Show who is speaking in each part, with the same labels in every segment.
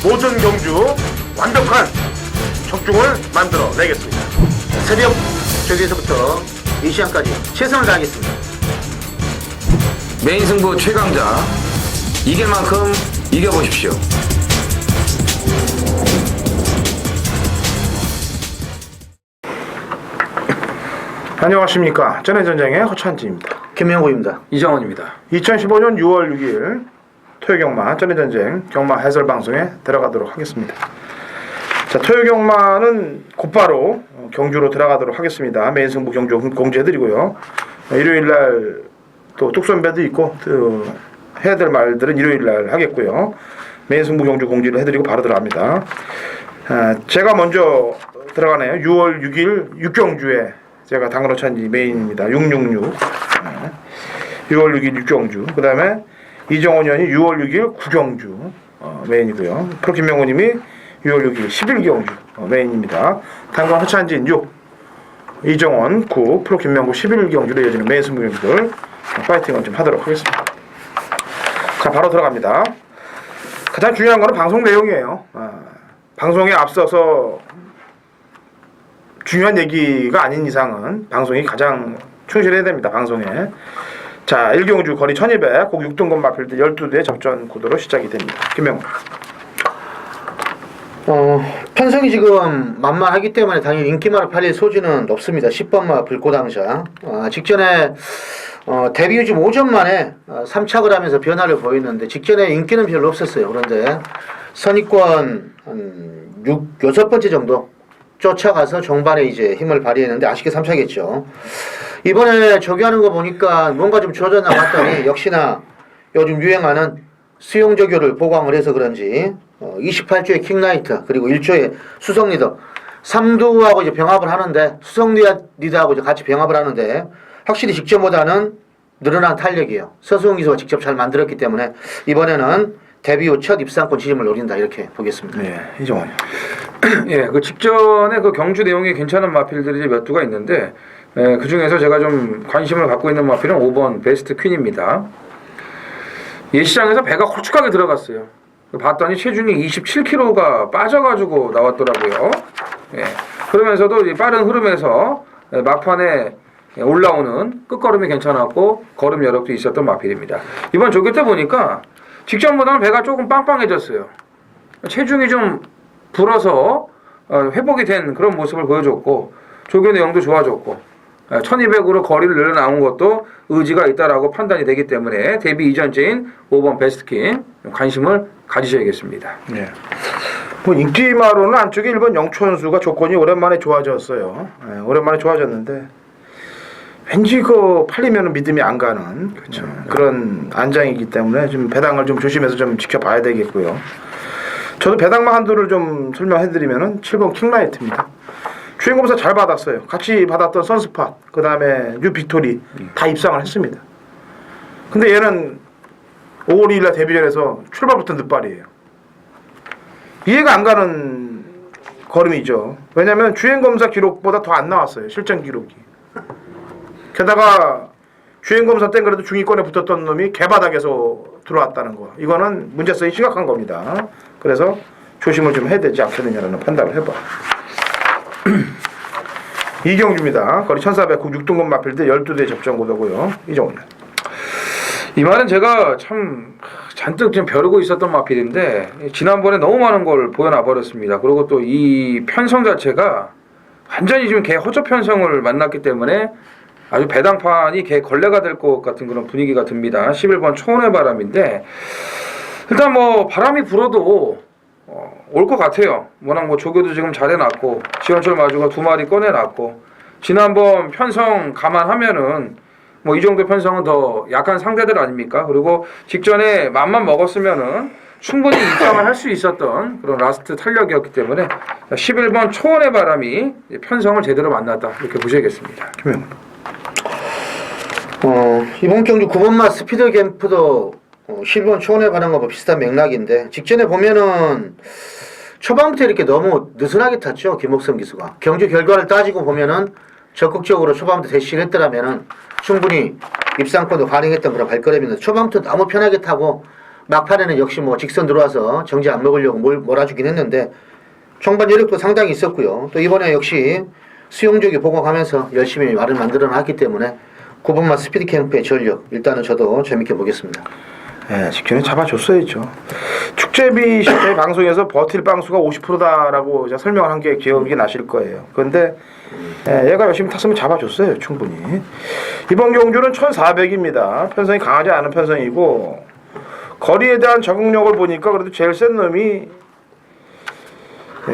Speaker 1: 모든 경주 완벽한 적중을 만들어 내겠습니다.
Speaker 2: 새벽 저기에서부터 이 시간까지 최선을 다하겠습니다.
Speaker 3: 메인 승부 최강자 이길 만큼 이겨보십시오.
Speaker 1: 안녕하십니까. 전해전쟁의 허찬지입니다.
Speaker 2: 김명구입니다.
Speaker 3: 이정원입니다.
Speaker 1: 2015년 6월 6일 토요경마 전해전쟁 경마 해설방송에 들어가도록 하겠습니다. 자, 토요경마는 곧바로 경주로 들어가도록 하겠습니다. 메인 승부 경주 공지해드리고요. 일요일날 또 뚝선배도 있고 해야 될 말들은 일요일날 하겠고요. 메인 승부 경주 공지를 해드리고 바로 들어갑니다. 제가 먼저 들어가네요. 6월 6일 6경주에 제가 당근호찬지 메인입니다. 666 6월 6일 6경주. 그 다음에 이정원 의원이 6월 6일 9경주 메인이고요. 프로 김명호님이 6월 6일 11경주 메인입니다. 당근호찬지 6 이정원 9 프로 김명호 11경주로 이어지는 메인 승부 경주들 파이팅을 좀 하도록 하겠습니다. 자, 바로 들어갑니다. 가장 중요한 거는 방송 내용이에요. 방송에 앞서서 중요한 얘기가 아닌 이상은 방송이 가장 충실해야 됩니다. 방송에. 자, 1경주 거리 1200 꼭 6등급 마필드 12대 접전 구도로 시작이 됩니다. 김명호.
Speaker 2: 편성이 지금 만만하기 때문에 당연히 인기마를 팔릴 소지는 높습니다. 10번마 불고당자. 직전에 데뷔 후 지금 5전 만에 3착을 하면서 변화를 보이는데 직전에 인기는 별로 없었어요. 그런데 선입권 6번째 정도 쫓아가서 종반에 이제 힘을 발휘했는데 아쉽게 3차겠죠. 이번에 저기하는 거 보니까 뭔가 좀 좋아졌나 봤더니 역시나 요즘 유행하는 수용저교를 보강을 해서 그런지 28조의 킹라이트 그리고 1조의 수성리더 3두하고 이제 병합을 하는데 수성리더하고 이제 같이 병합을 하는데 확실히 직전보다는 늘어난 탄력이에요. 서수홍 기수가 직접 잘 만들었기 때문에 이번에는 데뷔 후 첫 입상권 지점을 노린다 이렇게 보겠습니다.
Speaker 1: 네, 이정원.
Speaker 3: 예, 그 직전에 그 경주 내용이 괜찮은 마필들이 몇 두가 있는데 그 중에서 제가 좀 관심을 갖고 있는 마필은 5번 베스트 퀸입니다. 예시장에서 배가 홀쭉하게 들어갔어요. 봤더니 체중이 27kg가 빠져가지고 나왔더라고요. 예, 그러면서도 빠른 흐름에서 막판에 올라오는 끝걸음이 괜찮았고 걸음 여력도 있었던 마필입니다. 이번 조교 때 보니까 직전보다는 배가 조금 빵빵해졌어요. 체중이 좀 불어서 회복이 된 그런 모습을 보여줬고 조교 내용도 좋아졌고 1200으로 거리를 늘어나온 것도 의지가 있다라고 판단이 되기 때문에 데뷔 이전째인 5번 베스트킨 관심을 가지셔야겠습니다.
Speaker 1: 네. 뭐 인기마로는 안쪽에 1번 영천수가 조건이 오랜만에 좋아졌어요. 네, 오랜만에 좋아졌는데 왠지 팔리면 믿음이 안 가는
Speaker 3: 그렇죠.
Speaker 1: 그런 안장이기 때문에 좀 배당을 좀 조심해서 좀 지켜봐야 되겠고요. 저도 배당만 한두를 좀 설명해드리면은 7번 킹라이트입니다. 주행검사 잘 받았어요. 같이 받았던 선스팟, 그 다음에 뉴 빅토리 다 입상을 했습니다. 근데 얘는 5월 2일날 데뷔전에서 출발부터 늦발이에요. 이해가 안 가는 걸음이죠. 왜냐면 주행검사 기록보다 더 안 나왔어요. 실전 기록이. 게다가 주행검사 땐 그래도 중위권에 붙었던 놈이 개바닥에서 들어왔다는 거. 이거는 문제성이 심각한 겁니다. 그래서 조심을 좀 해야 되지 않겠느냐라는 판단을 해봐. 이경주입니다. 거리 1400 6등급 마필드 12대 접전 구도고요. 이정원.
Speaker 3: 이 말은 제가 참 잔뜩 좀 벼르고 있었던 마필인데 지난번에 너무 많은 걸 보여놔 버렸습니다. 그리고 또 이 편성 자체가 완전히 지금 개 허접 편성을 만났기 때문에 아주 배당판이 개 걸레가 될 것 같은 그런 분위기가 듭니다. 11번 초원의 바람인데 일단 뭐 바람이 불어도 올 것 같아요. 워낙 뭐 조교도 지금 잘 해놨고 지원철 마주가 2마리 꺼내놨고 지난번 편성 감안하면은 뭐 이 정도 편성은 더 약한 상대들 아닙니까? 그리고 직전에 맘만 먹었으면은 충분히 입장을 할 수 있었던 그런 라스트 탄력이었기 때문에 11번 초원의 바람이 편성을 제대로 만났다 이렇게 보셔야겠습니다.
Speaker 2: 이번 경주 9번마 스피드 캠프도 11번 초원의 바람과 비슷한 맥락인데 직전에 보면은 초반부터 이렇게 너무 느슨하게 탔죠. 김옥성 기수가. 경주 결과를 따지고 보면은 적극적으로 초반부터 대시를 했더라면은 충분히 입상권도 가능했던 그런 발걸음인데 초반부터 너무 편하게 타고 막판에는 역시 뭐 직선 들어와서 정지 안 먹으려고 몰아주긴 했는데 총반 여력도 상당히 있었고요. 또 이번에 역시 수용족이 복원하면서 열심히 말을 만들어 놨기 때문에 9번마 스피드 캠프의 전력 일단은 저도 재밌게 보겠습니다.
Speaker 1: 예, 직전에 잡아줬어야죠. 축제비 저희 방송에서 버틸 방수가 50%다라고 설명을 한 게 기억이 나실 거예요. 그런데 얘가 열심히 탔으면 잡아줬어요, 충분히. 이번 경주는 1400입니다. 편성이 강하지 않은 편성이고 거리에 대한 적응력을 보니까 그래도 제일 센 놈이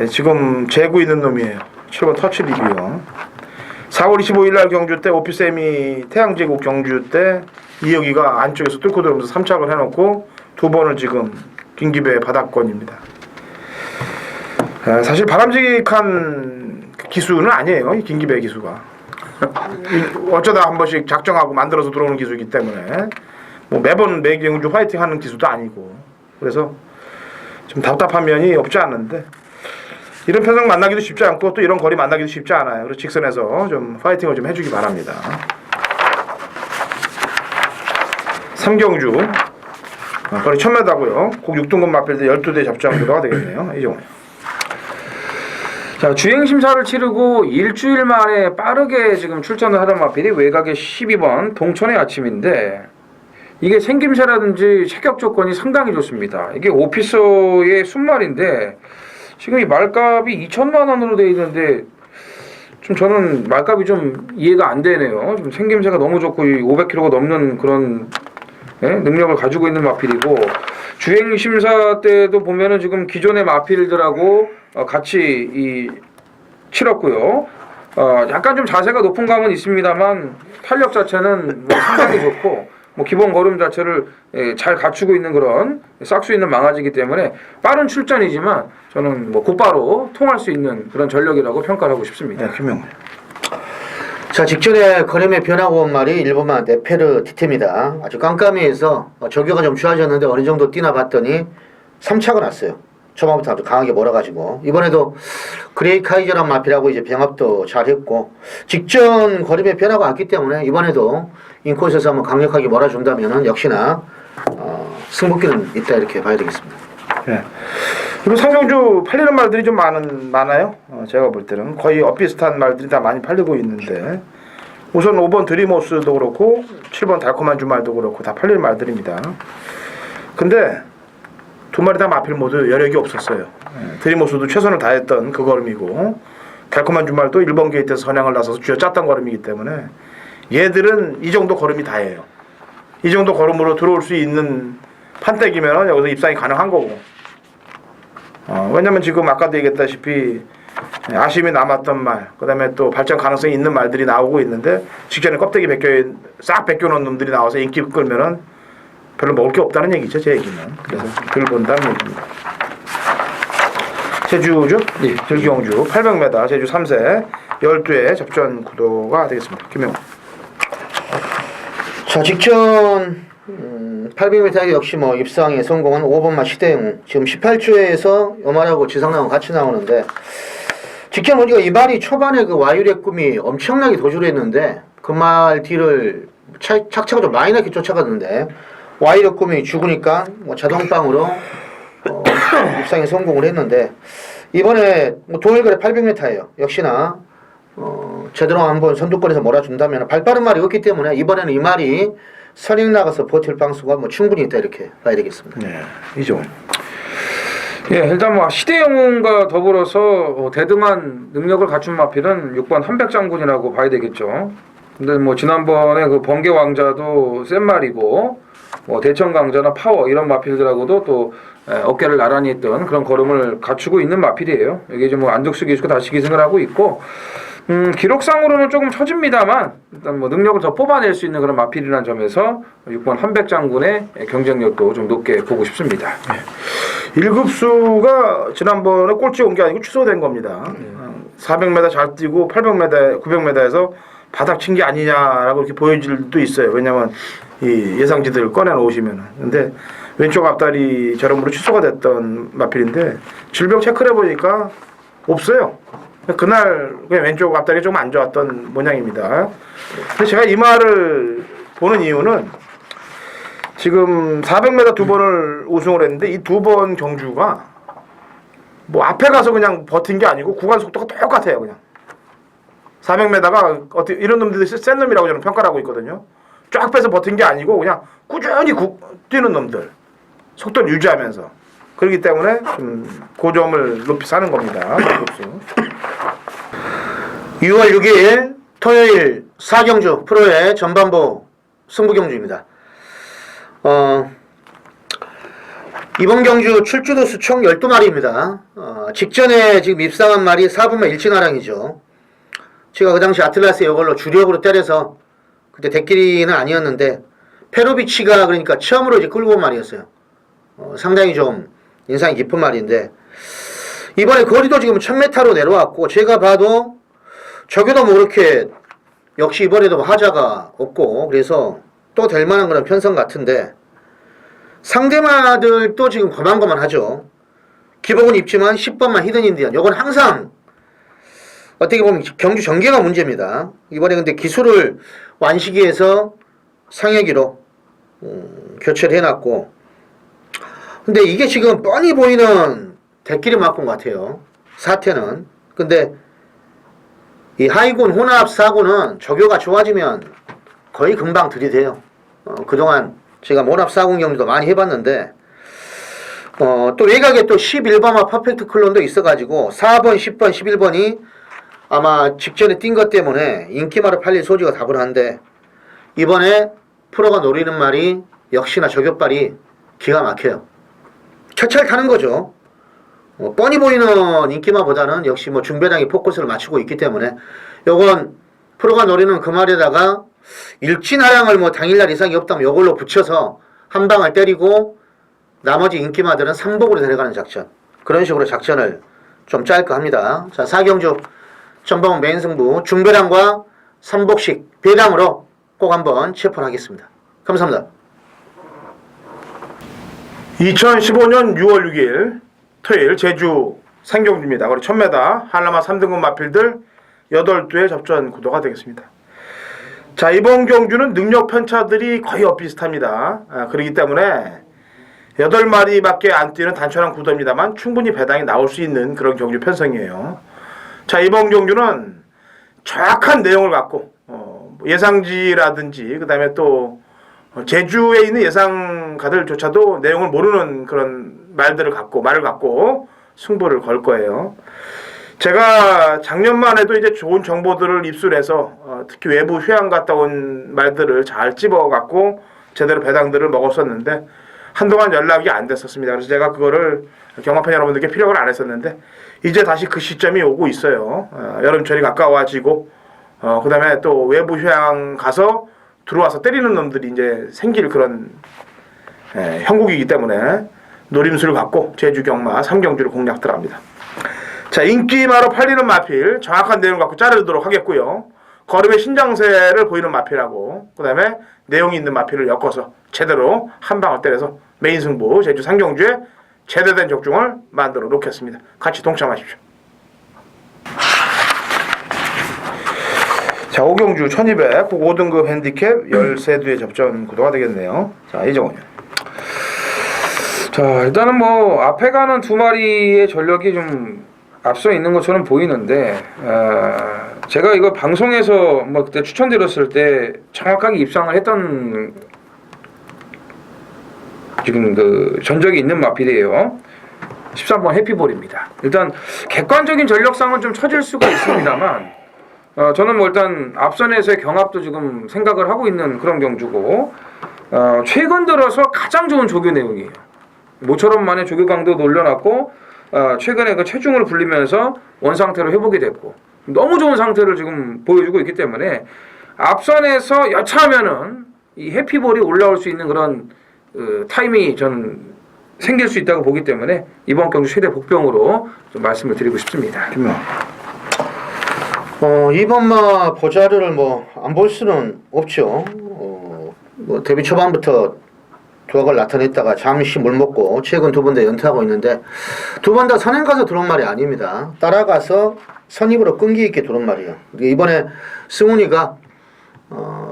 Speaker 1: 지금 재고 있는 놈이에요. 7번 터치 리뷰요. 4월 25일 날 경주 때 오피세미 태양제국 경주 때 이혁이가 안쪽에서 뚫고 들어오면서 3착을 해놓고 2번을 지금 김기배의 바닥권입니다. 사실 바람직한 기수는 아니에요. 이 김기배 기수가. 어쩌다 한 번씩 작정하고 만들어서 들어오는 기수이기 때문에 뭐 매번 매 경주 화이팅 하는 기수도 아니고 그래서 좀 답답한 면이 없지 않은데 이런 편성 만나기도 쉽지 않고 또 이런 거리 만나기도 쉽지 않아요. 그래서 직선에서 좀 파이팅을 좀 해주기 바랍니다. 3경주 거리 1000m고요. 꼭 6등급 마필드 12대 접종 구도가 되겠네요. 이 정도.
Speaker 3: 자, 주행 심사를 치르고 일주일 만에 빠르게 지금 출전을 하던 마필이 외곽의 12번 동천의 아침인데 이게 생김새라든지 체격 조건이 상당히 좋습니다. 이게 오피서의 순말인데 지금 이 말값이 2천만 원으로 되어 있는데 좀 저는 말값이 좀 이해가 안 되네요. 좀 생김새가 너무 좋고 500km가 넘는 그런 능력을 가지고 있는 마필이고 주행 심사 때도 보면은 지금 기존의 마필들하고 같이 치렀고요. 약간 좀 자세가 높은 감은 있습니다만 탄력 자체는 뭐 상당히 좋고 뭐 기본 걸음 자체를 잘 갖추고 있는 그런 싹수 있는 망아지기 때문에 빠른 출전이지만 저는 뭐 곧바로 통할 수 있는 그런 전력이라고 평가를 하고 싶습니다.
Speaker 1: 네, 김용.
Speaker 2: 자, 직전에 걸음의 변화고 온 말이 1번마 네페르 티테입니다. 아주 깜깜이에서 저교가 좀 좋아졌는데 어느 정도 뛰나 봤더니 3차가 났어요. 초반부터 아주 강하게 몰아가지고 이번에도 그레이 카이저란 마필하고 이제 병합도 잘했고 직전 걸음의 변화가 왔기 때문에 이번에도 인코스에서 한번 강력하게 몰아준다면은 역시나 승부기는 있다 이렇게 봐야 되겠습니다.
Speaker 1: 네. 그리고 상경주 팔리는 말들이 좀 많아요. 제가 볼 때는 거의 엇비슷한 말들이 다 많이 팔리고 있는데 우선 5번 드리모스도 그렇고 7번 달콤한 주말도 그렇고 다 팔리는 말들입니다. 근데 두 마리 다 마필 모두 여력이 없었어요. 드리모스도 최선을 다했던 그 걸음이고 달콤한 주말도 1번 게이트에서 선양을 나서서 쥐어짰던 걸음이기 때문에 얘들은 이 정도 걸음이 다예요. 이 정도 걸음으로 들어올 수 있는 판때기면 여기서 입상이 가능한 거고 왜냐면 지금 아까도 얘기했다시피 아쉬움이 남았던 말 그 다음에 또 발전 가능성이 있는 말들이 나오고 있는데 직전에 껍데기 싹 벗겨놓은 놈들이 나와서 인기 끌면은 별로 먹을 게 없다는 얘기죠. 제 얘기는. 그래서 덜 본다는 얘기입니다. 제주죠?
Speaker 3: 네.
Speaker 1: 들경주 800m 제주 3세 12회 접전 구도가 되겠습니다. 김영호.
Speaker 2: 자, 직전 800m 역시 뭐 입상에 성공한 5번마 시대용 지금 18초에서 요말하고 지상랑은 같이 나오는데 직전 보니까 이 말이 초반에 그 와유의 꿈이 엄청나게 도주를 했는데 그 말 뒤를 착차가 좀 많이 나게 쫓아갔는데 와이의 꿈이 죽으니까 뭐 자동빵으로 입상에 성공을 했는데 이번에 뭐 동일거래 800m예요. 역시나 제대로 한번 선두권에서 몰아준다면 발빠른 말이 없기 때문에 이번에는 이 말이 선행 나가서 버틸 방수가 뭐 충분히 있다 이렇게 봐야 되겠습니다.
Speaker 1: 네, 이종.
Speaker 3: 예, 일단 뭐 시대영웅과 더불어서 대등한 능력을 갖춘 마필은 6번 한백장군이라고 봐야 되겠죠. 근데 뭐 지난번에 그 번개 왕자도 센 말이고 뭐 대천 강자나 파워 이런 마필들하고도 또 어깨를 나란히 했던 그런 걸음을 갖추고 있는 마필이에요. 여기 이제 뭐 안덕수 기수가 다시 기승을 하고 있고 기록상으로는 조금 처집니다만 일단 뭐 능력을 더 뽑아낼 수 있는 그런 마필이라는 점에서 6번 한백장군의 경쟁력도 좀 높게 보고 싶습니다.
Speaker 1: 1급수가 지난번에 꼴찌 온 게 아니고 취소된 겁니다. 400m 잘 뛰고 800m, 900m에서 바닥 친 게 아니냐라고 이렇게 보여질 수도 있어요. 왜냐면 이 예상지들을 꺼내놓으시면은. 근데 왼쪽 앞다리 저렴으로 취소가 됐던 마필인데 질병 체크를 해보니까 없어요. 그날 그냥 왼쪽 앞다리가 좀 안 좋았던 모양입니다. 근데 제가 이 말을 보는 이유는 지금 400m 두 번을 우승을 했는데 이 두 번 경주가 뭐 앞에 가서 그냥 버틴 게 아니고 구간 속도가 똑같아요. 그냥 400m가 어떻게 이런 놈들이 센 놈이라고 저는 평가를 하고 있거든요. 쫙 빼서 버틴 게 아니고 그냥 꾸준히 뛰는 놈들 속도를 유지하면서 그렇기 때문에 좀 고점을 높이 사는 겁니다.
Speaker 2: 6월 6일 토요일 4경주 프로의 전반부 승부 경주입니다. 이번 경주 출주도수 총 12마리입니다. 직전에 지금 입상한 말이 4분만 일진하랑이죠. 제가 그 당시 아틀라스 이걸로 주력으로 때려서 그때 대끼리는 아니었는데 페로비치가 그러니까 처음으로 이제 끌고 온 말이었어요. 상당히 좀 인상이 깊은 말인데 이번에 거리도 지금 1000m로 내려왔고 제가 봐도 저게도 뭐 그렇게 역시 이번에도 뭐 하자가 없고 그래서 또 될 만한 그런 편성 같은데 상대마들도 지금 거만거만하죠. 기복은 입지만 10번만 히든인디언 요건 항상 어떻게 보면 경주 전개가 문제입니다. 이번에 근데 기술을 완시기해서 상혁이로 교체를 해놨고 근데 이게 지금 뻔히 보이는 대끼리 맞고 같아요. 사태는. 근데 이 하이군 혼합 사고는 조교가 좋아지면 거의 금방 들이대요. 그동안 제가 혼합 사고 경주도 많이 해봤는데 또 외곽에 또 11번화 퍼펙트 클론도 있어가지고 4번, 10번, 11번이 아마 직전에 뛴 것 때문에 인기마로 팔릴 소지가 다분한데 이번에 프로가 노리는 말이 역시나 저격발이 기가 막혀요. 첫차를 타는 거죠. 뻔히 보이는 인기마보다는 역시 뭐 중배당이 포커스를 맞추고 있기 때문에 요건 프로가 노리는 그 말에다가 일진하량을 뭐 당일날 이상이 없다면 요걸로 붙여서 한 방을 때리고 나머지 인기마들은 삼복으로 데려가는 작전. 그런 식으로 작전을 좀 짤까 합니다. 자, 4경주 전방 메인 승부 중배당과 삼복식 배당으로 꼭 한번 체포하겠습니다. 감사합니다.
Speaker 1: 2015년 6월 6일 토요일 제주 생경주입니다. 그리고 1000m 한라마 3등급 마필들 8두의 접전 구도가 되겠습니다. 자, 이번 경주는 능력 편차들이 거의 엇비슷합니다. 그렇기 때문에 8마리밖에 안 뛰는 단촐한 구도입니다만 충분히 배당이 나올 수 있는 그런 경주 편성이에요. 자, 이번 경주는 정확한 내용을 갖고 예상지라든지 그 다음에 또 제주에 있는 예상가들조차도 내용을 모르는 그런 말을 갖고 승부를 걸 거예요. 제가 작년만 해도 이제 좋은 정보들을 입수해서 특히 외부 휴양 갔다 온 말들을 잘 집어갖고 제대로 배당들을 먹었었는데 한동안 연락이 안 됐었습니다. 그래서 제가 그거를 경마팬 여러분들께 피력을 안 했었는데 이제 다시 그 시점이 오고 있어요. 여름철이 가까워지고 그 다음에 또 외부 휴양 가서 들어와서 때리는 놈들이 이제 생길 그런 형국이기 때문에 노림수를 갖고 제주 경마 3경주를 공략 들어갑니다. 자, 인기마로 팔리는 마필 정확한 내용을 갖고 자르도록 하겠고요. 걸음의 신장세를 보이는 마필하고 그 다음에 내용이 있는 마필을 엮어서 제대로 한 방을 때려서 메인 승부 제주 3경주에 제대된 적중을 만들어 놓겠습니다. 같이 동참하십시오. 자, 5경주 1200 5등급 핸디캡 13두의 접전 구도가 되겠네요. 자, 이정훈.
Speaker 3: 자, 일단은 뭐 앞에 가는 두 마리의 전력이 좀 앞서 있는 것처럼 보이는데 제가 이거 방송에서 뭐 그때 추천드렸을 때 정확하게 입상을 했던 지금 그 전적이 있는 마필이에요. 13번 해피볼입니다. 일단 객관적인 전력상은 좀 처질 수가 있습니다만 저는 뭐 일단 앞선에서의 경합도 지금 생각을 하고 있는 그런 경주고 최근 들어서 가장 좋은 조교 내용이에요. 모처럼 만에 조교 강도 올려놨고 최근에 그 체중을 불리면서 원상태로 회복이 됐고 너무 좋은 상태를 지금 보여주고 있기 때문에 앞선에서 여차하면은 이 해피볼이 올라올 수 있는 그런 타임이 저는 생길 수 있다고 보기 때문에 이번 경주 최대 복병으로 좀 말씀을 드리고 싶습니다.
Speaker 2: 이번마 보자료를 뭐 안 볼 수는 없죠. 뭐 데뷔 초반부터 두각을 나타냈다가 잠시 물 먹고 최근 두 번 다 연타하고 있는데 두 번 다 선행 가서 들어온 말이 아닙니다. 따라가서 선입으로 끈기 있게 들어온 말이에요. 이번에 승훈이가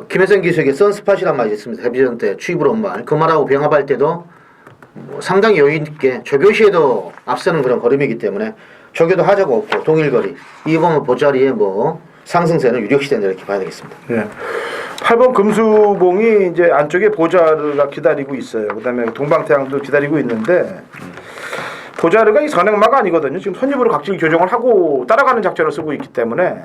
Speaker 2: 김혜성 기수에게 선스팟이란 말이 있습니다. 데뷔전 때 취입으로 온 말. 그 말하고 병합할 때도 뭐 상당히 여유 있게 조교시에도 앞서는 그런 걸음이기 때문에 조교도 하자가 없고 동일거리. 이번 보자리에 뭐 상승세는 유력시된다 이렇게 봐야 되겠습니다.
Speaker 1: 예. 8번 금수봉이 이제 안쪽에 보자르가 기다리고 있어요. 그다음에 동방태양도 기다리고 있는데 보자르가 이 선행마가 아니거든요. 지금 선입으로 각질 교정을 하고 따라가는 작전을 쓰고 있기 때문에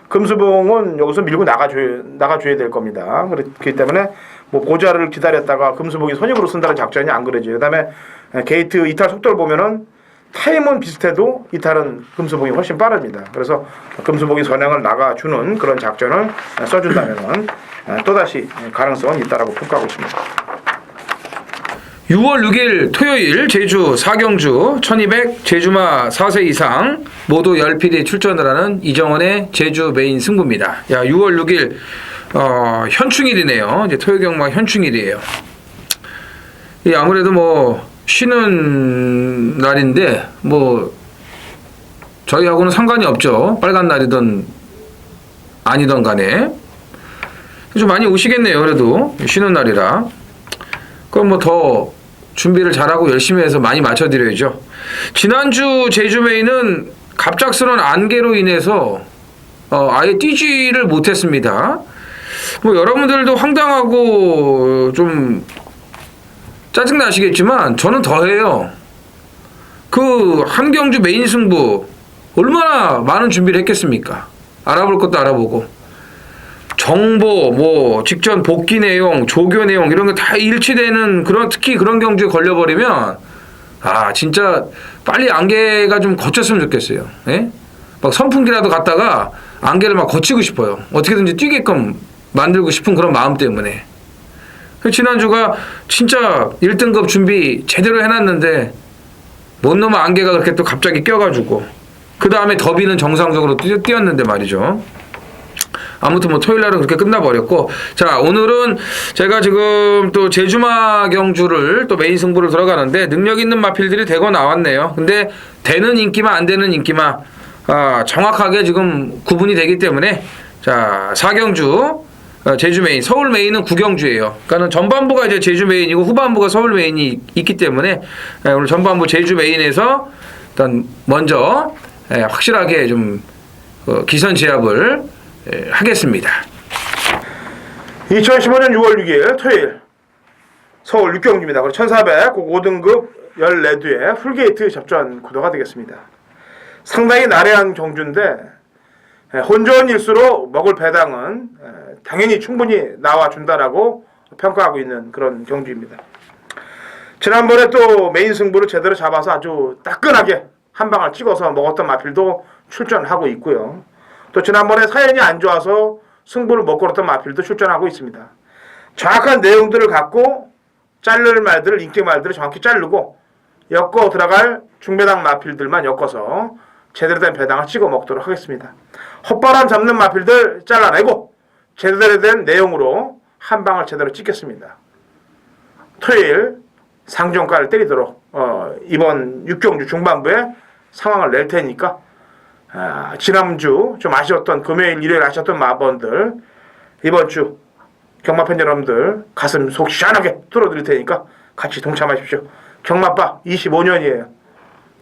Speaker 1: 금수봉은 여기서 밀고 나가줘야 될 겁니다. 그렇기 때문에 뭐 보자르를 기다렸다가 금수봉이 선입으로 쓴다는 작전이 안 그려져요. 그다음에 게이트 이탈 속도를 보면은 타임은 비슷해도 이탈은 금수봉이 훨씬 빠릅니다. 그래서 금수봉이 선행을 나가주는 그런 작전을 써준다면 또다시 가능성은 있다라고 평가하고 있습니다.
Speaker 3: 6월 6일 토요일 제주 4경주 1200 제주마 4세 이상 모두 10필이 출전을 하는 이정원의 제주 메인 승부입니다. 야, 6월 6일 현충일이네요. 이제 토요경마 현충일이에요. 아무래도 뭐 쉬는 날인데 뭐 저희하고는 상관이 없죠. 빨간 날이든 아니든 간에 좀 많이 오시겠네요. 그래도 쉬는 날이라 그럼 뭐 더 준비를 잘하고 열심히 해서 많이 맞춰드려야죠. 지난주 제주메인은 갑작스러운 안개로 인해서 아예 뛰지를 못했습니다. 뭐 여러분들도 황당하고 좀 짜증나시겠지만 저는 더해요. 그 한경주 메인 승부 얼마나 많은 준비를 했겠습니까? 알아볼 것도 알아보고 정보 뭐 직전 복귀 내용 조교 내용 이런 거 다 일치되는 그런 특히 그런 경주에 걸려버리면 진짜 빨리 안개가 좀 거쳤으면 좋겠어요. 예? 막 선풍기라도 갖다가 안개를 막 거치고 싶어요. 어떻게든지 뛰게끔 만들고 싶은 그런 마음 때문에. 지난주가 진짜 1등급 준비 제대로 해놨는데 뭔 놈의 안개가 그렇게 또 갑자기 껴가지고 그 다음에 더비는 정상적으로 뛰었는데 말이죠. 아무튼 뭐 토요일날은 그렇게 끝나버렸고, 자 오늘은 제가 지금 또 제주마 경주를 또 메인 승부를 들어가는데 능력 있는 마필들이 대거 나왔네요. 근데 되는 인기마 안 되는 인기마 정확하게 지금 구분이 되기 때문에 자 4경주 제주 메인, 서울 메인은 9경주예요. 그러니까는 전반부가 이제 제주 메인이고 후반부가 서울 메인이 있기 때문에 오늘 전반부 제주 메인에서 일단 먼저 확실하게 좀 기선 제압을 하겠습니다.
Speaker 1: 2015년 6월 6일 토요일 서울 6경주입니다. 그리고 1400 5등급 14두의 풀게이트 접전 구도가 되겠습니다. 상당히 나래한 경주인데 혼전일수로 먹을 배당은 당연히 충분히 나와준다라고 평가하고 있는 그런 경주입니다. 지난번에 또 메인 승부를 제대로 잡아서 아주 따끈하게 한 방을 찍어서 먹었던 마필도 출전하고 있고요. 또 지난번에 사연이 안 좋아서 승부를 못 걸었던 마필도 출전하고 있습니다. 정확한 내용들을 갖고 자를 말들을 인기 말들을 정확히 자르고 엮어 들어갈 중배당 마필들만 엮어서 제대로 된 배당을 찍어 먹도록 하겠습니다. 헛바람 잡는 마필들 잘라내고 제대로 된 내용으로 한 방을 제대로 찍겠습니다. 토요일 상종가를 때리도록 이번 6경주 중반부에 상황을 낼 테니까 지난주 좀 아쉬웠던 금요일 일요일 아쉬웠던 마번들 이번 주 경마팬 여러분들 가슴 속 시원하게 뚫어드릴 테니까 같이 동참하십시오. 경마빠 25년이에요.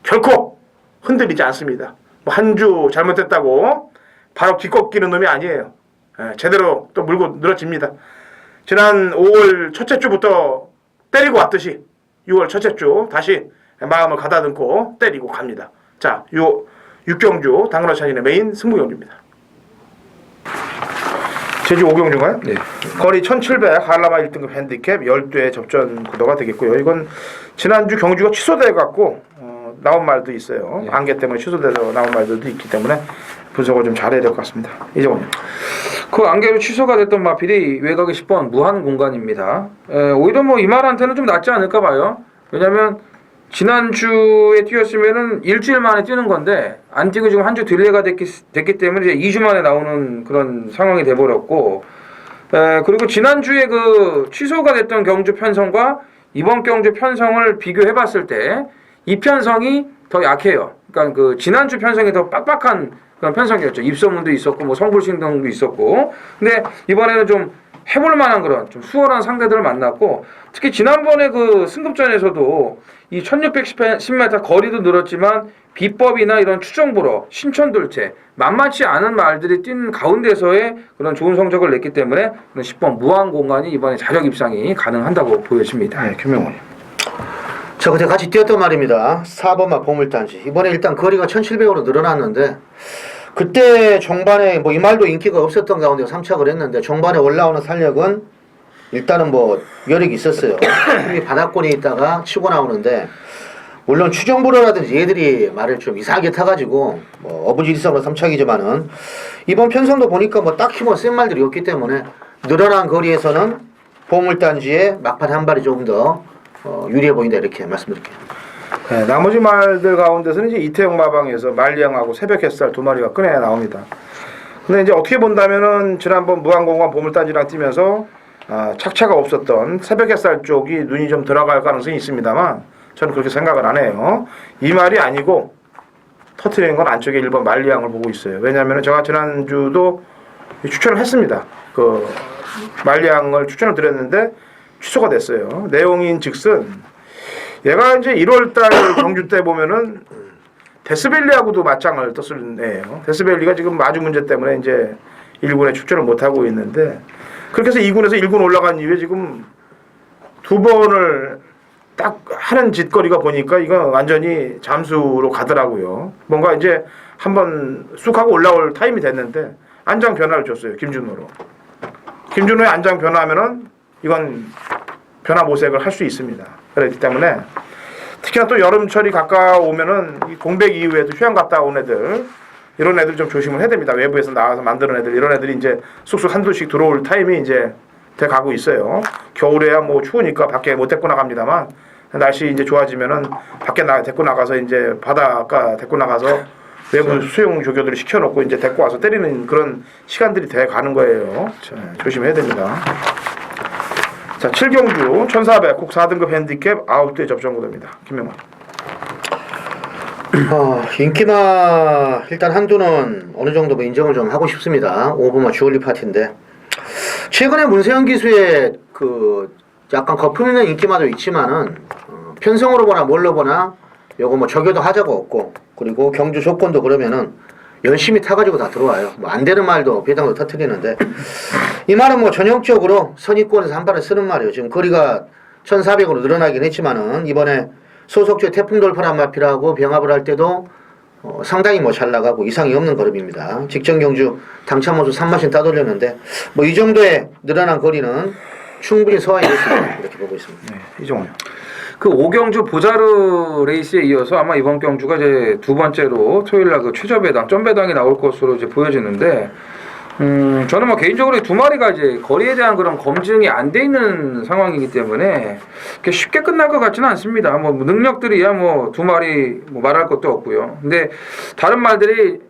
Speaker 1: 결코 흔들리지 않습니다. 뭐 한 주 잘못됐다고 바로 기꺾이는 놈이 아니에요. 제대로 또 물고 늘어집니다. 지난 5월 첫째 주부터 때리고 왔듯이 6월 첫째 주 다시 마음을 가다듬고 때리고 갑니다. 자, 요 6경주 당근어찬인의 메인 승부경주입니다. 제주 5경주인가요?
Speaker 3: 네.
Speaker 1: 거리 1700 한라마 1등급 핸디캡 12의 접전 구도가 되겠고요. 이건 지난주 경주가 취소돼갖고 나온 말도 있어요.
Speaker 3: 네.
Speaker 1: 안개 때문에 취소돼서 나온 말들도 있기 때문에 분석을 좀 잘해야 될 것 같습니다. 이정원요.
Speaker 3: 그 안개로 취소가 됐던 마필이 외곽의 10번 무한 공간입니다. 오히려 뭐 이 말한테는 좀 낫지 않을까 봐요. 왜냐면 지난주에 뛰었으면은 일주일 만에 뛰는 건데 안 뛰고 지금 한 주 딜레이가 됐기 때문에 이제 2주 만에 나오는 그런 상황이 돼버렸고, 그리고 지난주에 그 취소가 됐던 경주 편성과 이번 경주 편성을 비교해봤을 때 이 편성이 더 약해요. 그러니까 그 지난주 편성이 더 빡빡한 그런 편성이었죠. 입소문도 있었고 뭐 성불신동도 있었고. 근데 이번에는 좀 해볼 만한 그런 좀 수월한 상대들을 만났고 특히 지난번에 그 승급전에서도 이 1610m 거리도 늘었지만 비법이나 이런 추정보러 신천돌체 만만치 않은 말들이 뛴 가운데서의 그런 좋은 성적을 냈기 때문에 10번 무한공간이 이번에 자력 입상이 가능한다고 보여집니다.
Speaker 1: 네, 김명훈.
Speaker 2: 저 그때 같이 뛰었던 말입니다. 4번마 보물단지. 이번에 일단 거리가 1700으로 늘어났는데 그때 종반에 뭐 이 말도 인기가 없었던 가운데 3착을 했는데 종반에 올라오는 탄력은 일단은 뭐 여력이 있었어요. 힘이 바닥권에 있다가 치고 나오는데 물론 추정보라든지 얘들이 말을 좀 이상하게 타가지고 뭐 어부지리성으로 3착이지만은 이번 편성도 보니까 뭐 딱히 뭐 센 말들이 없기 때문에 늘어난 거리에서는 보물단지의 막판 한 발이 조금 더 유리해 보인다 이렇게 말씀드릴게요.
Speaker 1: 네, 나머지 말들 가운데서는 이제 이태영 마방에서 말리양하고 새벽 햇살 두 마리가 끈에 나옵니다. 근데 이제 어떻게 본다면은 지난번 무한공간 보물단지랑 뛰면서 착차가 없었던 새벽 햇살 쪽이 눈이 좀 들어갈 가능성이 있습니다만 저는 그렇게 생각을 안 해요. 이 말이 아니고 터트리는 건 안쪽에 1번 말리양을 보고 있어요. 왜냐하면 제가 지난주도 추천을 했습니다. 그 말리양을 추천을 드렸는데 취소가 됐어요. 내용인 즉슨 얘가 이제 1월달 경주 때 보면은 데스밸리하고도 맞짱을 떴을 애예요. 데스밸리가 지금 마주 문제 때문에 이제 1군에 출전을 못 하고 있는데 그렇게 해서 2군에서 1군 올라간 이후에 지금 두 번을 딱 하는 짓거리가 보니까 이거 완전히 잠수로 가더라고요. 뭔가 이제 한번 쑥 하고 올라올 타임이 됐는데 안장 변화를 줬어요. 김준호로. 김준호의 안장 변화하면은 이건 변화 모색을 할 수 있습니다. 그렇기 때문에 특히나 또 여름철이 가까우면은 이 공백 이후에도 휴양 갔다 온 애들 이런 애들 좀 조심을 해야 됩니다. 외부에서 나와서 만드는 애들 이런 애들이 이제 쑥쑥 한두씩 들어올 타임이 이제 돼 가고 있어요. 겨울에야 뭐 추우니까 밖에 못 데리고 나갑니다만 날씨 이제 좋아지면은 밖에 데리고 나가서 이제 바닷가 데리고 나가서 외부 수영 조교들을 시켜놓고 이제 데리고 와서 때리는 그런 시간들이 돼 가는 거예요. 자, 조심해야 됩니다. 자, 7경주 1400 국 4등급 핸디캡 9대 접전구도입니다. 김명환.
Speaker 2: 인기마 일단 한두는 어느 정도 뭐 인정을 좀 하고 싶습니다. 오버마 주얼리 파티인데 최근에 문세영 기수의 그 약간 거품 있는 인기마도 있지만은 편성으로 보나 뭘로 보나 요거 뭐 저교도 하자가 없고 그리고 경주 조건도 그러면은 열심히 타가지고 다 들어와요. 뭐 안 되는 말도 배당도 터트리는데 이 말은 뭐 전형적으로 선입권에서 한 발을 쓰는 말이에요. 지금 거리가 1400으로 늘어나긴 했지만은 이번에 소속주에 태풍 돌파란 마필하고 병합을 할 때도 상당히 뭐 잘 나가고 이상이 없는 걸음입니다. 직전 경주 당차모수 3마신 따돌렸는데 뭐 이 정도의 늘어난 거리는 충분히 소화해 낼 수 있다 이렇게 보고 있습니다.
Speaker 1: 네, 이종호요.
Speaker 3: 그 5경주 보자르 레이스에 이어서 아마 이번 경주가 이제 두 번째로 토요일날 그 최저배당, 점배당이 나올 것으로 이제 보여지는데, 저는 뭐 개인적으로 이 두 마리가 이제 거리에 대한 그런 검증이 안 돼 있는 상황이기 때문에 이렇게 쉽게 끝날 것 같지는 않습니다. 뭐 능력들이야 뭐 두 마리 뭐 말할 것도 없고요. 근데 다른 말들이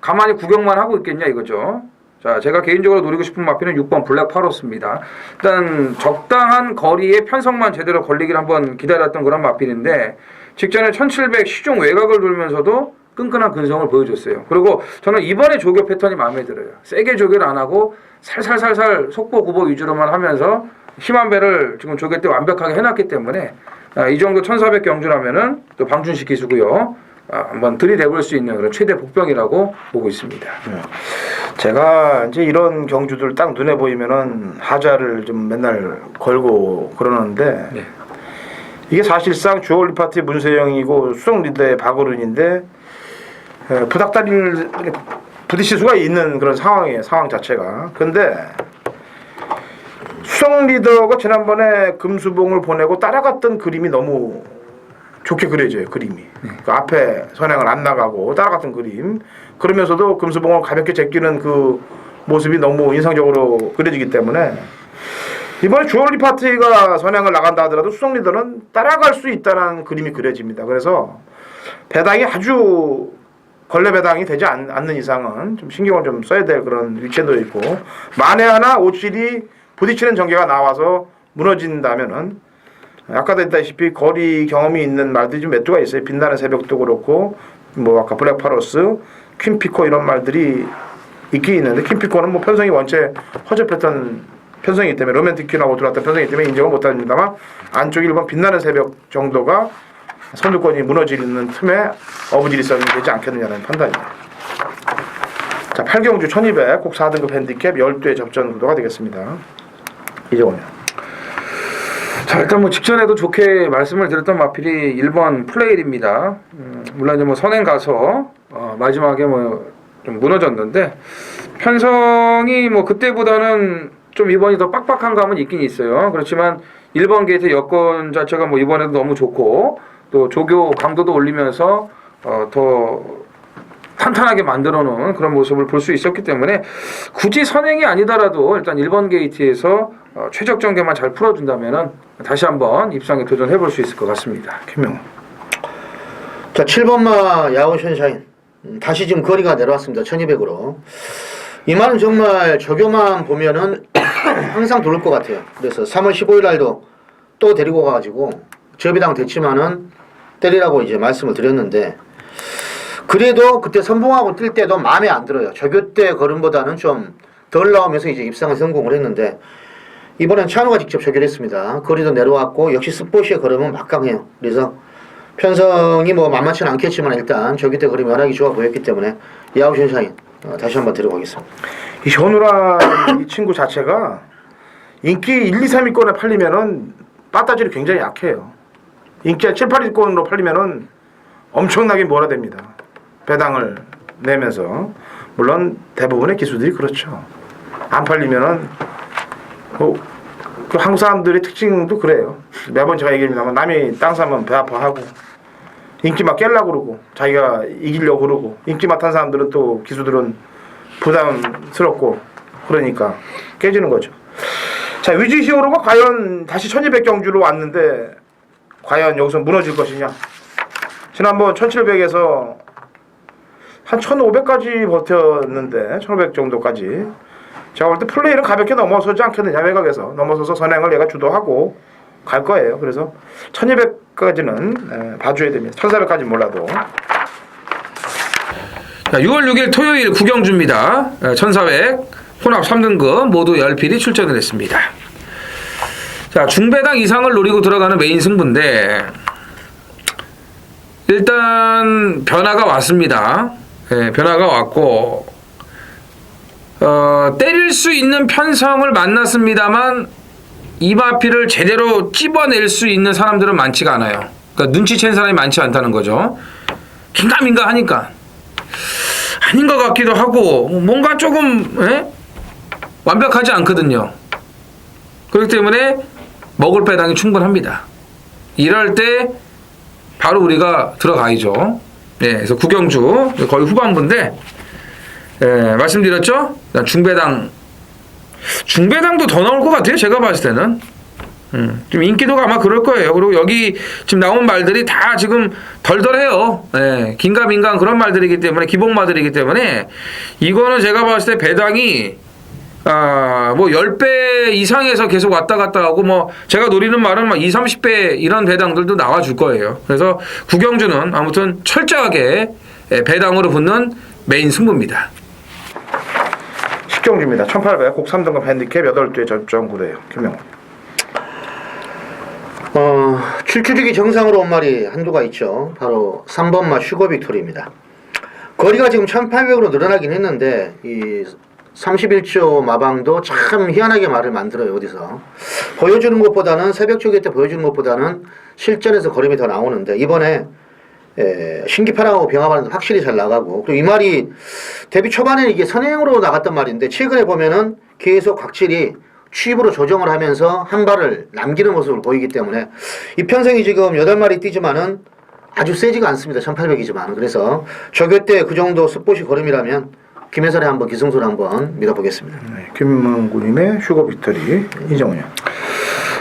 Speaker 3: 가만히 구경만 하고 있겠냐 이거죠. 자, 제가 개인적으로 노리고 싶은 마피는 6번 블랙 파로스입니다. 일단 적당한 거리에 편성만 제대로 걸리길 한번 기다렸던 그런 마필인데 직전에 1700 시종 외곽을 돌면서도 끈끈한 근성을 보여줬어요. 그리고 저는 이번에 조교 패턴이 마음에 들어요. 세게 조교를 안 하고 살살살살 속보 구보 위주로만 하면서 힘한 배를 지금 조교 때 완벽하게 해놨기 때문에 이 정도 1400 경주라면은 또 방준식 기수고요. 한번 들이대볼 수 있는 그런 최대 복병이라고 보고 있습니다.
Speaker 1: 제가 이제 이런 경주들 딱 눈에 보이면은 하자를 좀 맨날 걸고 그러는데
Speaker 3: 네.
Speaker 1: 이게 사실상 주얼리 파티 문세영이고 수성 리더의 박어른인데 부닥다리를 부딪힐 수가 있는 그런 상황이에요. 상황 자체가. 근데 수성 리더가 지난번에 금수봉을 보내고 따라갔던 그림이 너무 좋게 그려져요. 그림이. 그 앞에 선행을 안 나가고 따라갔던 그림. 그러면서도 금수봉을 가볍게 제끼는 그 모습이 너무 인상적으로 그려지기 때문에 이번에 주얼리 파티가 선행을 나간다 하더라도 수성 리더는 따라갈 수 있다는 그림이 그려집니다. 그래서 배당이 아주 걸레 배당이 되지 않는 이상은 좀 신경을 좀 써야 될 그런 위치에 놓여 있고 만에 하나 오칠이 부딪히는 전개가 나와서 무너진다면은 아까도 했다시피 거리 경험이 있는 말들이 좀 몇 두가 있어요. 빛나는 새벽도 그렇고 뭐 아까 블랙파로스, 퀸피코 이런 말들이 있긴 있는데 퀸피코는 뭐 편성이 원체 허접했던 편성이기 때문에 로맨틱 퀸하고 들어왔던 편성이기 때문에 인정은 못합니다만 안쪽 1번 빛나는 새벽 정도가 선두권이 무너지는 틈에 어부지리성이 되지 않겠느냐는 판단입니다. 자, 8경주 1200 꼭 4등급 핸디캡 12회 접전 구도가 되겠습니다. 이정원이요.
Speaker 3: 자, 일단 뭐 직전에도 좋게 말씀을 드렸던 마필이 1번 플레일입니다. 물론 이제 뭐 선행 가서 마지막에 뭐 좀 무너졌는데 편성이 뭐 그때보다는 좀 이번이 더 빡빡한 감은 있긴 있어요. 그렇지만 1번 게이트 여건 자체가 뭐 이번에도 너무 좋고 또 조교 강도도 올리면서 더 탄탄하게 만들어 놓은 그런 모습을 볼 수 있었기 때문에 굳이 선행이 아니더라도 일단 1번 게이트에서 최적 전개만 잘 풀어준다면은 다시 한번 입상에 도전해 볼 수 있을 것 같습니다.
Speaker 1: 김명훈.
Speaker 2: 자, 7번마 야오 션샤인. 다시 지금 거리가 내려왔습니다. 1200으로. 이 말은 정말 조교만 보면은 항상 돌을 것 같아요. 그래서 3월 15일 날도 또 데리고 가가지고 저비당 됐지만은 때리라고 이제 말씀을 드렸는데 그래도 그때 선봉하고 뛸 때도 마음에 안 들어요. 조교 때 걸음보다는 좀 덜 나오면서 이제 입상에 성공을 했는데 이번엔 찬우가 직접 조교를 했습니다. 거리도 내려왔고 역시 스포시의 걸음은 막강해요. 그래서 편성이 뭐 만만치는 않겠지만 일단 조교 때 걸음이 워낙에 좋아 보였기 때문에 야우션샤인 다시 한번 데려가겠습니다.
Speaker 1: 이 현우라 이 친구 자체가 인기 1, 2, 3위권에 팔리면은 빠따질이 굉장히 약해요. 인기가 7, 8위권으로 팔리면은 엄청나게 몰아댑니다. 배당을 내면서. 물론 대부분의 기수들이 그렇죠. 안 팔리면은 그 한국 사람들의 특징도 그래요. 매번 제가 얘기합니다만 남이 땅 사면 배 아파하고 인기 막 깰려고 그러고 자기가 이기려고 그러고 인기 맡은 사람들은 또 기수들은 부담스럽고 그러니까 깨지는 거죠. 자, 위즈 히어로가 과연 다시 1200경주로 왔는데 과연 여기서 무너질 것이냐. 지난번 1700에서 한 1500까지 버텼는데 1500 정도까지 제가 볼 때 플레이는 가볍게 넘어서지 않겠느냐. 외곽에서 넘어서서 선행을 얘가 주도하고 갈 거예요. 그래서 1200까지는 봐줘야 됩니다. 1400까지는 몰라도.
Speaker 3: 자, 6월 6일 토요일 구경주입니다. 1400 혼합 3등급 모두 10필이 출전을 했습니다. 자, 중배당 이상을 노리고 들어가는 메인 승부인데 일단 변화가 왔습니다. 네, 변화가 왔고 때릴 수 있는 편성을 만났습니다만 이 마필을 제대로 찝어낼 수 있는 사람들은 많지가 않아요. 그러니까 눈치챈 사람이 많지 않다는 거죠. 긴가민가 하니까 아닌 것 같기도 하고 뭔가 조금 완벽하지 않거든요. 그렇기 때문에 먹을 배당이 충분합니다. 이럴 때 바로 우리가 들어가야죠. 네, 그래서 구경주 거의 후반부인데 말씀드렸죠? 중배당도 더 나올 것 같아요. 제가 봤을 때는 좀 인기도가 아마 그럴 거예요. 그리고 여기 지금 나온 말들이 다 지금 덜덜해요. 네, 긴가민가 그런 말들이기 때문에 기복마들이기 때문에 이거는 제가 봤을 때 배당이 뭐 10배 이상에서 계속 왔다 갔다 하고 뭐 제가 노리는 말은 막 20, 30배 이런 배당들도 나와줄 거예요. 그래서 구경주는 아무튼 철저하게 배당으로 붙는 메인 승부입니다.
Speaker 1: 10경주입니다. 1800 꼭 3등급 핸디캡 8개 접전 구대예요. 김명훈.
Speaker 2: 출출주기 정상으로 온 말이 한두가 있죠. 바로 3번마 슈거 빅토리입니다. 거리가 지금 1800으로 늘어나긴 했는데 이 31조 마방도 참 희한하게 말을 만들어요. 어디서 보여주는 것보다는 새벽 쪽에 때 보여주는 것보다는 실전에서 걸음이 더 나오는데 이번에 신기파랑하고 병합하는 확실히 잘 나가고 그리고 이 말이 데뷔 초반에 이게 선행으로 나갔던 말인데 최근에 보면은 계속 각질이 취입으로 조정을 하면서 한 발을 남기는 모습을 보이기 때문에 이 편성이 지금 8마리 뛰지만은 아주 세지가 않습니다. 1800이지만 그래서 조교 때 그 정도 스포시 걸음이라면 김해설에 한번 기승소를 한번 믿어보겠습니다.
Speaker 1: 네, 김문구님의 슈거 빅터리. 이정훈이요.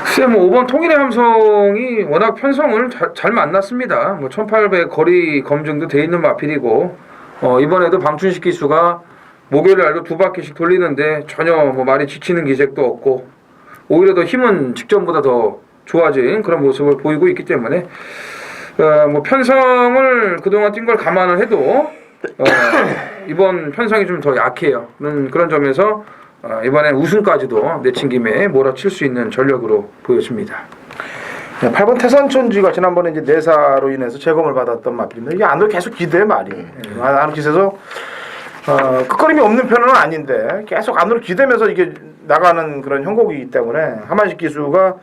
Speaker 3: 글쎄 뭐 5번 통일의 함성이 워낙 편성을 잘 만났습니다. 뭐 1800 거리 검증도 돼 있는 마필이고 이번에도 방춘식 기수가 목요일 날도 2바퀴씩 돌리는데 전혀 뭐 말이 지치는 기색도 없고 오히려 더 힘은 직전보다 더 좋아진 그런 모습을 보이고 있기 때문에 뭐 편성을 그동안 뛴 걸 감안을 해도 이번 편성이 좀 더 약해요. 그런 점에서 이번엔 우승까지도 내친 김에 몰아칠 수 있는 전력으로 보여집니다.
Speaker 1: 8번 태산천지가 지난번에 이제 내사로 인해서 재검을 받았던 마필인데 이게 안으로 계속 기대의 말이에요. 안으로 기대서 끝거림이 없는 편은 아닌데 계속 안으로 기대면서 이게 나가는 그런 형국이기 때문에 하만식 기수가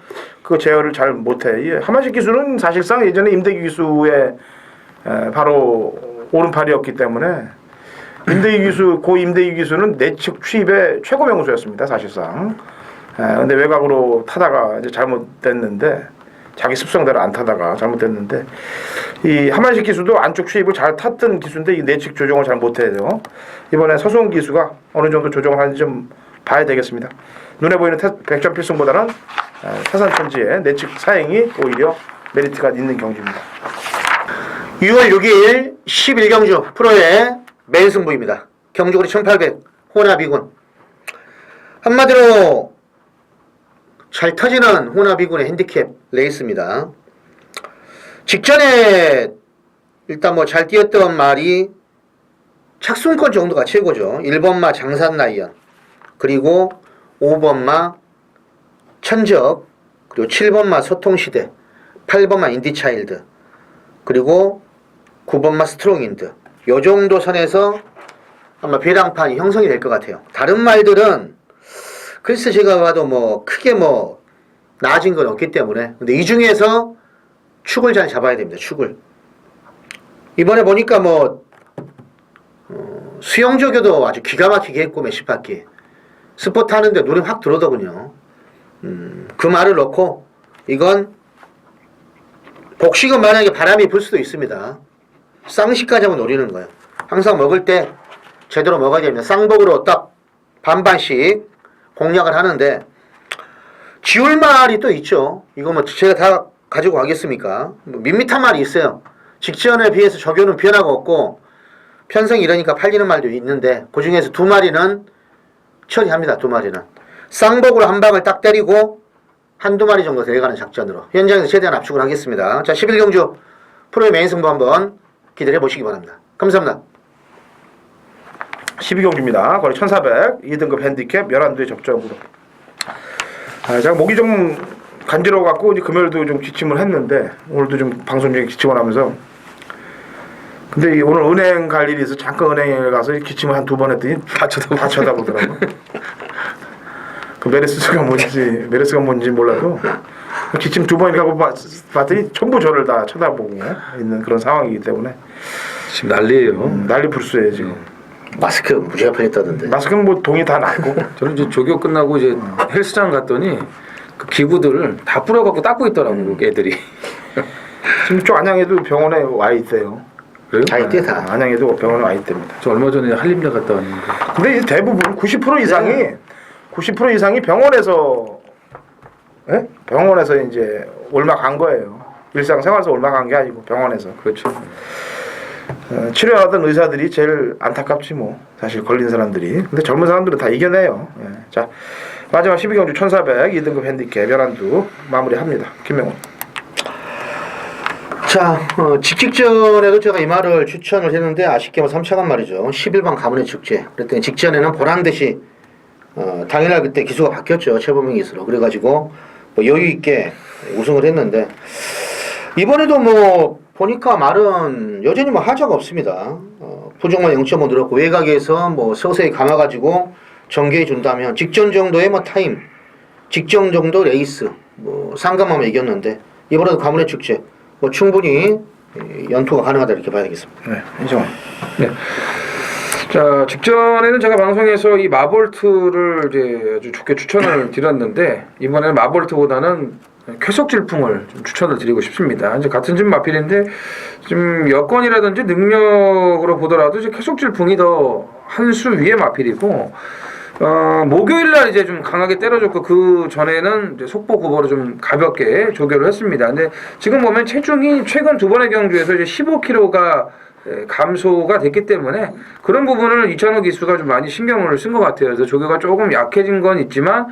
Speaker 1: 그 제어를 잘 못해. 이 하만식 기수는 사실상 예전에 임대기 기수의 바로 오른팔이었기 때문에 고 임대기 기수는 내측 취입의 최고 명수였습니다. 사실상. 근데 외곽으로 타다가 이제 잘못됐는데 자기 습성대로 안 타다가 잘못됐는데 이 하만식 기수도 안쪽 추입을 잘 탔던 기수인데 이 내측 조정을 잘 못해요. 이번에 서수원 기수가 어느 정도 조정을 하는지 좀 봐야 되겠습니다. 눈에 보이는 100점 필승보다는 태산천지의 내측 사행이 오히려 메리트가 있는 경기입니다.
Speaker 2: 6월 6일 11경주 프로의 메인 승부입니다. 경주거리 1800 호나비군. 한마디로 잘 터지는 호나비군의 핸디캡 레이스입니다. 직전에 일단 뭐 잘 뛰었던 말이 착순권 정도가 최고죠. 1번마 장산라이언, 그리고 5번마 천적, 그리고 7번마 소통시대, 8번마 인디차일드, 그리고 9번마 스트롱인드. 요 정도 선에서 아마 배당판이 형성이 될 것 같아요. 다른 말들은 글쎄 제가 봐도 뭐 크게 뭐 나아진 건 없기 때문에. 근데 이 중에서 축을 잘 잡아야 됩니다. 축을. 이번에 보니까 뭐 수영조교도 아주 기가 막히게 했고 몇십 바퀴 스포트 하는데 눈에 확 들어오더군요. 그 말을 넣고 이건 복식은 만약에 바람이 불 수도 있습니다. 쌍식까지 한번 노리는 거예요. 항상 먹을 때 제대로 먹어야 됩니다. 쌍복으로 딱 반반씩 공략을 하는데 지울 말이 또 있죠. 이거 뭐 제가 다 가지고 가겠습니까? 뭐 밋밋한 말이 있어요. 직전에 비해서 적용은 변화가 없고 편성이 이러니까 팔리는 말도 있는데 그 중에서 두 마리는 처리합니다. 두 마리는 쌍복으로 한 방을 딱 때리고 한두 마리 정도 데려가는 작전으로 현장에서 최대한 압축을 하겠습니다. 자, 11경주 프로의 메인 승부 한번 기대해 보시기 바랍니다. 감사합니다.
Speaker 1: 12경주입니다. 거리 1400 2등급 핸디캡 11두의 접점으로. 제가 목이 좀 간지러워 갖고 이제 금요일도 좀 기침을 했는데 오늘도 좀 방송 중에 기침을 하면서 근데 오늘 은행 갈 일이 있어서 잠깐 은행에 가서 기침을 한 두 번 했더니 다 쳐다보더라고. 그 메르스가 뭔지 몰라도 기침 두 번이나 하고 봤더니 전부 저를 다 쳐다보고 있는 그런 상황이기 때문에
Speaker 3: 지금 난리예요.
Speaker 1: 난리 불수예요 지금.
Speaker 2: 마스크 무지하게 팔렸다던데.
Speaker 1: 마스크는 뭐 동이 다 나고.
Speaker 3: 저는 이제 조교 끝나고 이제 헬스장 갔더니 그 기구들을 다 뿌려갖고 닦고 있더라고 애들이.
Speaker 1: 지금 저 안양에도 병원에 와 있대요.
Speaker 3: 그래요?
Speaker 2: 다 있대 다.
Speaker 1: 안양에도 병원에 와 있답니다.
Speaker 3: 저 얼마 전에 한림대 갔다 왔는데.
Speaker 1: 근데 이제 대부분 90% 이상이 병원에서 병원에서 이제 올라간 거예요. 일상생활에서 올라간 게 아니고 병원에서.
Speaker 3: 그렇죠.
Speaker 1: 치료하던 의사들이 제일 안타깝지 뭐 사실 걸린 사람들이. 근데 젊은 사람들은 다 이겨내요. 예. 자, 마지막 12경주 1400 2등급 핸디캡 11두 마무리합니다. 김명훈.
Speaker 2: 자, 직전에도 제가 이 말을 추천을 했는데 아쉽게 뭐 3차간 말이죠. 11번 가문의 축제. 그랬더니 직전에는 보란듯이 당일날 그때 기수가 바뀌었죠. 최범민 기수로. 그래가지고 뭐 여유 있게 우승을 했는데 이번에도 뭐 보니까 말은 여전히 뭐 하자가 없습니다. 부정만 0.5 늘었고 외곽에서 뭐 서서히 감아가지고 전개해 준다면 직전 정도의 뭐 타임, 직전 정도 레이스 뭐 상관하면 이겼는데 이번에도 가문의 축제 뭐 충분히 연투가 가능하다 이렇게 봐야 되겠습니다.
Speaker 1: 네, 이정원.
Speaker 3: 네. 자, 직전에는 제가 방송에서 이 마볼트를 이제 아주 좋게 추천을 드렸는데 이번에는 마볼트보다는 쾌속질풍을 좀 추천을 드리고 싶습니다. 이제 같은 집 마필인데 좀 여건이라든지 능력으로 보더라도 이제 쾌속질풍이 더 한 수 위의 마필이고 목요일 날 이제 좀 강하게 때려줬고 그 전에는 이제 속보 구보로 좀 가볍게 조교를 했습니다. 근데 지금 보면 체중이 최근 두 번의 경주에서 이제 15kg가 감소가 됐기 때문에 그런 부분을 이찬호 기수가 좀 많이 신경을 쓴 것 같아요. 그래서 조교가 조금 약해진 건 있지만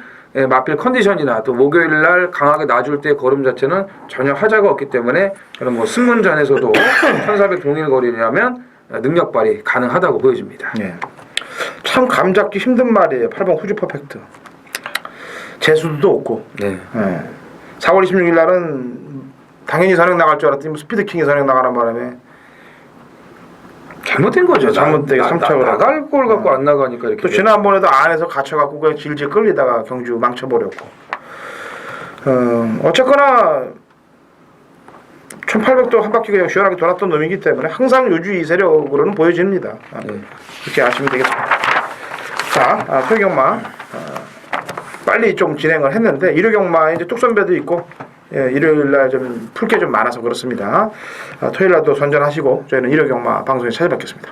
Speaker 3: 마필 컨디션이나 또 목요일 날 강하게 놔줄 때 걸음 자체는 전혀 하자가 없기 때문에 저는 뭐 승문전에서도 1400 동일 거리라면 능력 발휘 가능하다고 보여집니다.
Speaker 1: 예. 참 감 잡기 힘든 말이에요. 8번 후즈 퍼펙트. 재수도 없고.
Speaker 3: 네.
Speaker 1: 예. 4월 26일 날은 당연히 선행 나갈 줄 알았더니 뭐 스피드킹이 선행 나가는 바람에
Speaker 3: 잘못된 거죠.
Speaker 1: 잘못되게 삼척을
Speaker 3: 나갈 걸 갖고 안 나가니까 이렇게.
Speaker 1: 또 지난번에도 안에서 갇혀갖고 그냥 질질 끌리다가 경주 망쳐버렸고. 어쨌거나 1800도 한 바퀴 그냥 시원하게 돌았던 놈이기 때문에 항상 요주의 세력으로는 보여집니다.
Speaker 3: 네.
Speaker 1: 이렇게 아시면 되겠습니다. 자, 토요경마 빨리 좀 진행을 했는데 일요경마에 이제 뚝선배도 있고 일요일날 좀 풀 게 좀 많아서 그렇습니다. 토요일날도 선전하시고 저희는 일요경마 방송에 찾아뵙겠습니다.